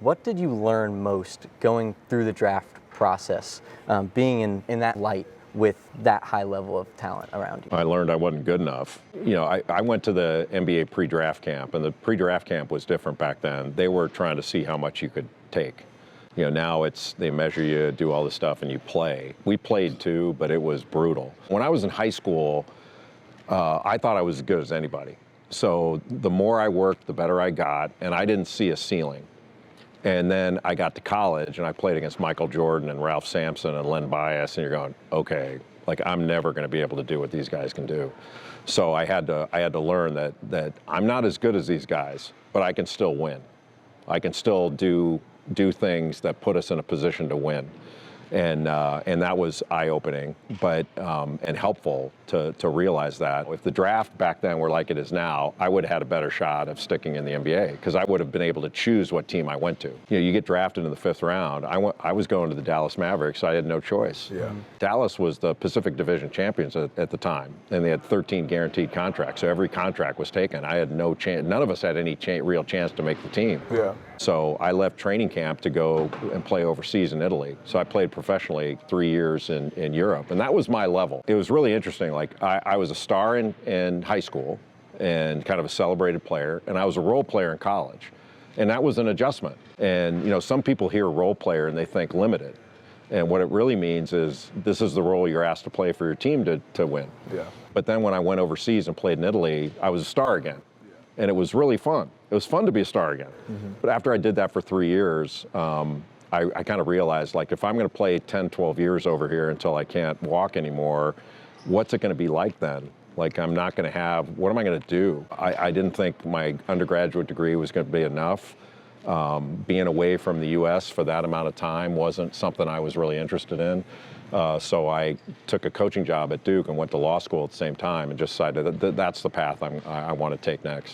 What did you learn most going through the draft process, being in that light with that high level of talent around you? I learned I wasn't good enough. I went to the NBA pre-draft camp, and the pre-draft camp was different back then. They were trying to see how much you could take. Now they measure you, do all this stuff, and you play. We played too, but it was brutal. When I was in high school, I thought I was as good as anybody. So the more I worked, the better I got, and I didn't see a ceiling. And then I got to college, and I played against Michael Jordan and Ralph Sampson and Len Bias, and you're going, okay, I'm never going to be able to do what these guys can do. So I had to learn that I'm not as good as these guys, but I can still win. I can still do things that put us in a position to win. And that was eye-opening, but and helpful to realize that. If the draft back then were like it is now, I would have had a better shot of sticking in the NBA because I would have been able to choose what team I went to. You get drafted in the 5th round. I was going to the Dallas Mavericks, so I had no choice. Yeah. Dallas was the Pacific Division champions at the time, and they had 13 guaranteed contracts, so every contract was taken. I had no chance. None of us had any real chance to make the team. Yeah. So I left training camp to go and play overseas in Italy. So I played professionally 3 years in Europe, and that was my level. It was really interesting. I was a star in high school and kind of a celebrated player, and I was a role player in college. And that was an adjustment. And some people hear role player and they think limited. And what it really means is this is the role you're asked to play for your team to win. Yeah. But then when I went overseas and played in Italy, I was a star again. And it was really fun. It was fun to be a star again. Mm-hmm. But after I did that for 3 years, I kind of realized, if I'm going to play 10, 12 years over here until I can't walk anymore, what's it going to be like then? I'm not going to have, what am I going to do? I didn't think my undergraduate degree was going to be enough. Being away from the U.S. for that amount of time wasn't something I was really interested in. So I took a coaching job at Duke and went to law school at the same time and just decided that that's the path I want to take next.